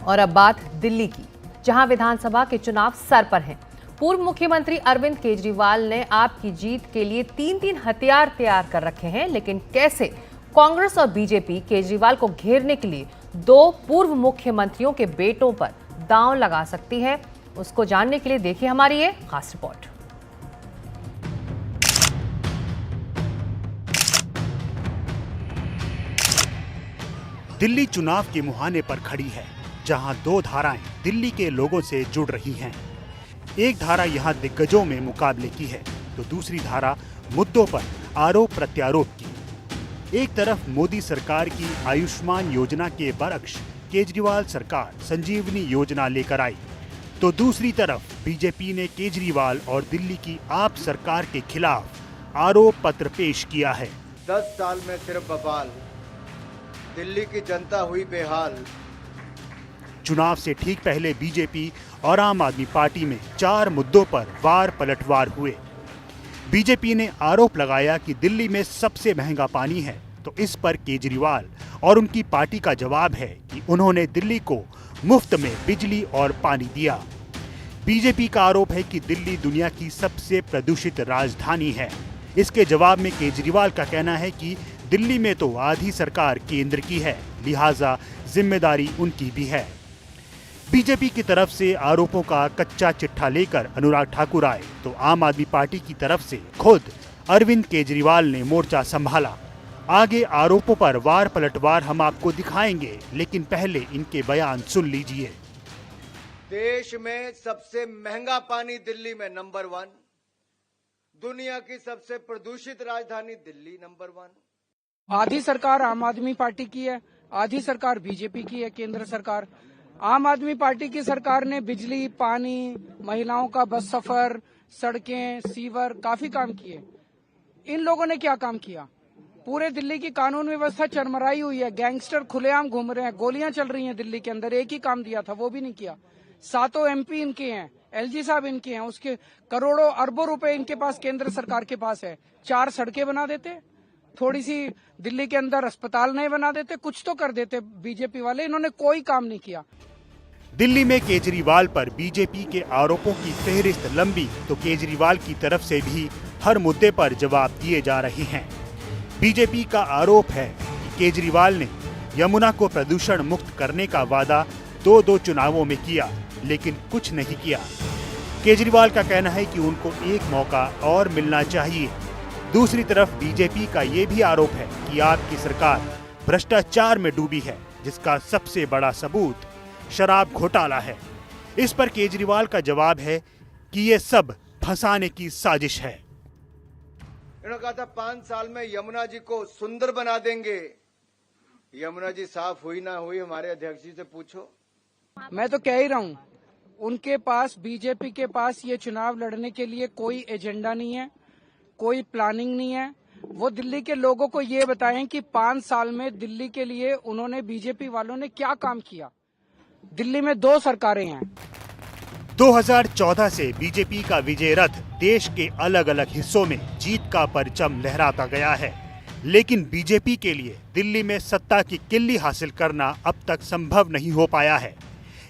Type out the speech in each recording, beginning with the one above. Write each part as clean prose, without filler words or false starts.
और अब बात दिल्ली की, जहां विधानसभा के चुनाव सर पर हैं। पूर्व मुख्यमंत्री अरविंद केजरीवाल ने आप की जीत के लिए तीन हथियार तैयार कर रखे हैं, लेकिन कैसे कांग्रेस और बीजेपी केजरीवाल को घेरने के लिए दो पूर्व मुख्यमंत्रियों के बेटों पर दांव लगा सकती है, उसको जानने के लिए देखिए हमारी ये खास रिपोर्ट। दिल्ली चुनाव के मुहाने पर खड़ी है, जहां दो धाराएं दिल्ली के लोगों से जुड़ रही हैं। एक धारा यहां दिग्गजों में मुकाबले की है, तो दूसरी धारा मुद्दों पर आरोप प्रत्यारोप की। एक तरफ मोदी सरकार की आयुष्मान योजना के बरक्स केजरीवाल सरकार संजीवनी योजना लेकर आई, तो दूसरी तरफ बीजेपी ने केजरीवाल और दिल्ली की आप सरकार के खिलाफ आरोप पत्र पेश किया है। 10 साल में सिर्फ बवाल, दिल्ली की जनता हुई बेहाल। चुनाव से ठीक पहले बीजेपी और आम आदमी पार्टी में 4 मुद्दों पर वार पलटवार हुए। बीजेपी ने आरोप लगाया कि दिल्ली में सबसे महंगा पानी है, तो इस पर केजरीवाल और उनकी पार्टी का जवाब है कि उन्होंने दिल्ली को मुफ्त में बिजली और पानी दिया। बीजेपी का आरोप है कि दिल्ली दुनिया की सबसे प्रदूषित राजधानी है। इसके जवाब में केजरीवाल का कहना है कि दिल्ली में तो आधी सरकार केंद्र की है, लिहाजा जिम्मेदारी उनकी भी है। बीजेपी की तरफ से आरोपों का कच्चा चिट्ठा लेकर अनुराग ठाकुर आए, तो आम आदमी पार्टी की तरफ से खुद अरविंद केजरीवाल ने मोर्चा संभाला। आगे आरोपों पर वार पलटवार हम आपको दिखाएंगे, लेकिन पहले इनके बयान सुन लीजिए। देश में सबसे महंगा पानी दिल्ली में नंबर 1, दुनिया की सबसे प्रदूषित राजधानी दिल्ली नंबर 1। आधी सरकार आम आदमी पार्टी की है, आधी सरकार बीजेपी की है, केंद्र सरकार। आम आदमी पार्टी की सरकार ने बिजली, पानी, महिलाओं का बस सफर, सड़कें, सीवर काफी काम किए। इन लोगों ने क्या काम किया? पूरे दिल्ली की कानून व्यवस्था चरमराई हुई है, गैंगस्टर खुलेआम घूम रहे हैं, गोलियां चल रही हैं दिल्ली के अंदर। एक ही काम दिया था, वो भी नहीं किया। 7 MP इनके हैं, LG साहब इनके हैं, उसके करोड़ों अरबों रुपए इनके पास केंद्र सरकार के पास है। 4 सड़कें बना देते, थोड़ी सी दिल्ली के अंदर अस्पताल नहीं बना देते, कुछ तो कर देते बीजेपी वाले। इन्होंने कोई काम नहीं किया। दिल्ली में केजरीवाल पर बीजेपी के आरोपों की फेहरिस्त लंबी, तो केजरीवाल की तरफ से भी हर मुद्दे पर जवाब दिए जा रहे हैं। बीजेपी का आरोप है कि केजरीवाल ने यमुना को प्रदूषण मुक्त करने का वादा 2 चुनावों में किया, लेकिन कुछ नहीं किया। केजरीवाल का कहना है कि उनको एक मौका और मिलना चाहिए। दूसरी तरफ बीजेपी का ये भी आरोप है कि आपकी सरकार भ्रष्टाचार में डूबी है, जिसका सबसे बड़ा सबूत शराब घोटाला है। इस पर केजरीवाल का जवाब है कि ये सब फंसाने की साजिश है। इन्होंने कहा था 5 साल में यमुना जी को सुंदर बना देंगे। यमुना जी साफ हुई ना हुई, हमारे अध्यक्ष जी से पूछो। मैं तो कह ही रहा हूँ, उनके पास, बीजेपी के पास ये चुनाव लड़ने के लिए कोई एजेंडा नहीं है, कोई प्लानिंग नहीं है। वो दिल्ली के लोगों को ये बताएं कि 5 साल में दिल्ली के लिए उन्होंने, बीजेपी वालों ने क्या काम किया। दिल्ली में 2 सरकारें हैं। 2014 से बीजेपी का विजय रथ देश के अलग अलग हिस्सों में जीत का परचम लहराता गया है, लेकिन बीजेपी के लिए दिल्ली में सत्ता की किल्ली हासिल करना अब तक संभव नहीं हो पाया है।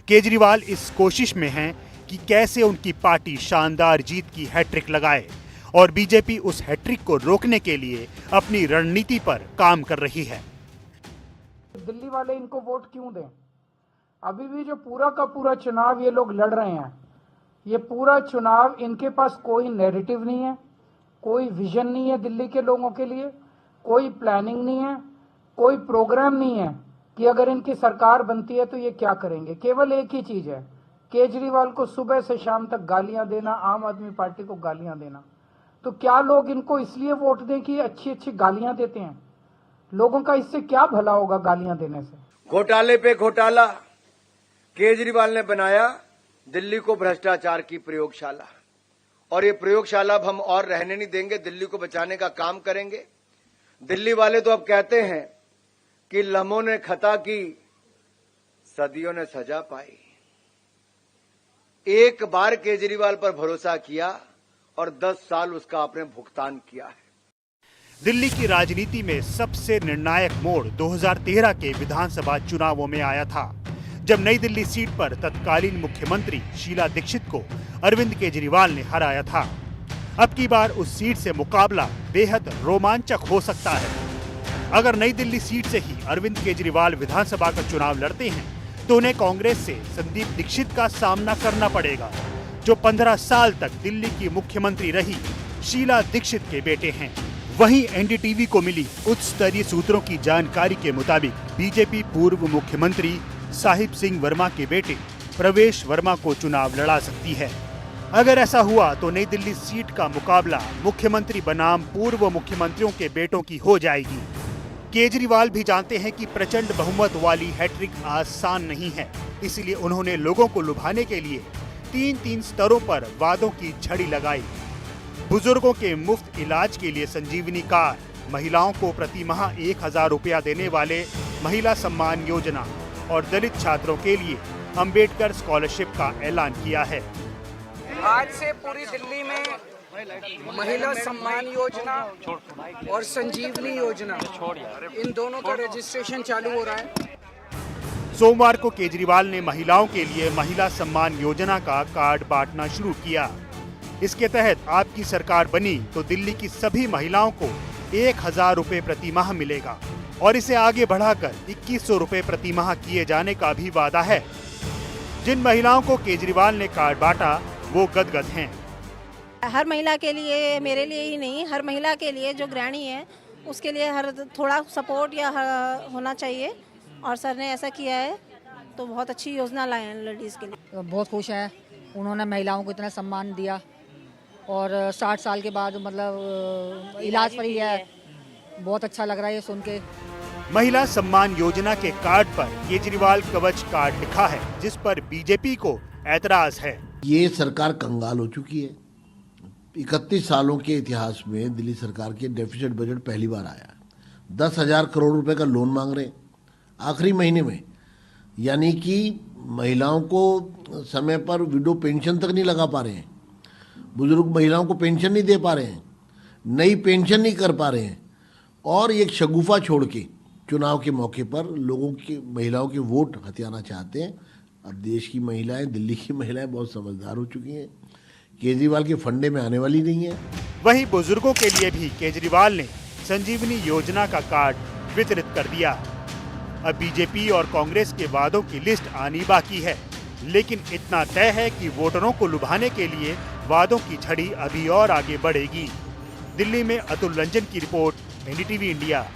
केजरीवाल इस कोशिश में हैं कि कैसे उनकी पार्टी शानदार जीत की हैट्रिक लगाए, और बीजेपी उस हैट्रिक को रोकने के लिए अपनी रणनीति पर काम कर रही है। दिल्ली वाले इनको वोट क्यों दें? अभी भी जो पूरा का पूरा चुनाव ये लोग लड़ रहे हैं, ये पूरा चुनाव इनके पास कोई नैरेटिव नहीं है, कोई विजन नहीं है दिल्ली के लोगों के लिए, कोई प्लानिंग नहीं है, कोई प्रोग्राम नहीं है कि अगर इनकी सरकार बनती है तो ये क्या करेंगे। केवल एक ही चीज है, केजरीवाल को सुबह से शाम तक गालियां देना, आम आदमी पार्टी को गालियां देना। तो क्या लोग इनको इसलिए वोट दें कि अच्छी अच्छी गालियां देते हैं? लोगों का इससे क्या भला होगा गालियां देने से? घोटाले पे घोटाला केजरीवाल ने बनाया दिल्ली को भ्रष्टाचार की प्रयोगशाला, और ये प्रयोगशाला अब हम और रहने नहीं देंगे, दिल्ली को बचाने का काम करेंगे। दिल्ली वाले तो अब कहते हैं कि लम्हों ने खता की, सदियों ने सजा पाई। एक बार केजरीवाल पर भरोसा किया और 10 साल उसका आपने भुगतान किया है। दिल्ली की राजनीति में सबसे निर्णायक मोड़ 2013 के विधानसभा चुनावों में आया था, जब नई दिल्ली सीट पर तत्कालीन मुख्यमंत्री शीला दीक्षित को अरविंद केजरीवाल ने हराया था। अब की बार उस सीट से मुकाबला बेहद रोमांचक हो सकता है। अगर नई दिल्ली सीट से ही अरविंद केजरीवाल विधानसभा का चुनाव लड़ते हैं तो उन्हें कांग्रेस से संदीप दीक्षित का सामना करना पड़ेगा, जो 15 साल तक दिल्ली की मुख्यमंत्री रही शीला दीक्षित के बेटे हैं। वहीं एनडीटीवी को मिली उच्च स्तरीय सूत्रों की जानकारी के मुताबिक बीजेपी पूर्व मुख्यमंत्री साहिब सिंह वर्मा के बेटे प्रवेश वर्मा को चुनाव लड़ा सकती है। अगर ऐसा हुआ तो नई दिल्ली सीट का मुकाबला मुख्यमंत्री बनाम पूर्व मुख्यमंत्रियों के बेटों की हो जाएगी। केजरीवाल भी जानते हैं कि प्रचंड बहुमत वाली हैट्रिक आसान नहीं है, इसलिए उन्होंने लोगों को लुभाने के लिए 3 स्तरों पर वादों की झड़ी लगाई। बुजुर्गों के मुफ्त इलाज के लिए संजीवनी कार्ड, महिलाओं को प्रति माह 1000 रुपया देने वाले महिला सम्मान योजना और दलित छात्रों के लिए अंबेडकर स्कॉलरशिप का ऐलान किया है। आज से पूरी दिल्ली में महिला सम्मान योजना और संजीवनी योजना, इन दोनों का रजिस्ट्रेशन चालू हो रहा है। सोमवार को केजरीवाल ने महिलाओं के लिए महिला सम्मान योजना का कार्ड बांटना शुरू किया। इसके तहत आपकी सरकार बनी तो दिल्ली की सभी महिलाओं को 1000 रुपए प्रति माह मिलेगा और इसे आगे बढ़ाकर 2100 रुपए प्रति माह किए जाने का भी वादा है। जिन महिलाओं को केजरीवाल ने कार्ड बांटा वो गदगद हैं। हर महिला के लिए, मेरे लिए ही नहीं, हर महिला के लिए जो गृहिणी है उसके लिए हर थोड़ा सपोर्ट या होना चाहिए, और सर ने ऐसा किया है तो बहुत अच्छी योजना लाए हैं लेडीज़ के लिए। बहुत खुश हैं, उन्होंने महिलाओं को इतना सम्मान दिया और 60 साल के बाद मतलब इलाज फ्री है। बहुत अच्छा लग रहा है ये सुन के। महिला सम्मान योजना के कार्ड पर केजरीवाल कवच कार्ड लिखा है, जिस पर बीजेपी को ऐतराज है। ये सरकार कंगाल हो चुकी है। 31 सालों के इतिहास में दिल्ली सरकार के डेफिसिट बजट पहली बार आया। 10,000 करोड़ रुपए का लोन मांग रहे आखिरी महीने में, यानी कि महिलाओं को समय पर विडो पेंशन तक नहीं लगा पा रहे हैं, बुजुर्ग महिलाओं को पेंशन नहीं दे पा रहे हैं, नई पेंशन नहीं कर पा रहे हैं, और एक शगुफा छोड़ के चुनाव के मौके पर लोगों की, महिलाओं के वोट हथियाना चाहते हैं। अब देश की महिलाएं, दिल्ली की महिलाएं बहुत समझदार हो चुकी हैं, केजरीवाल के फंडे में आने वाली नहीं है। वहीं बुजुर्गों के लिए भी केजरीवाल ने संजीवनी योजना का कार्ड वितरित कर दिया। अब बीजेपी और कांग्रेस के वादों की लिस्ट आनी बाकी है, लेकिन इतना तय है कि वोटरों को लुभाने के लिए वादों की झड़ी अभी और आगे बढ़ेगी। दिल्ली में अतुल रंजन की रिपोर्ट, एनडीटीवी इंडिया।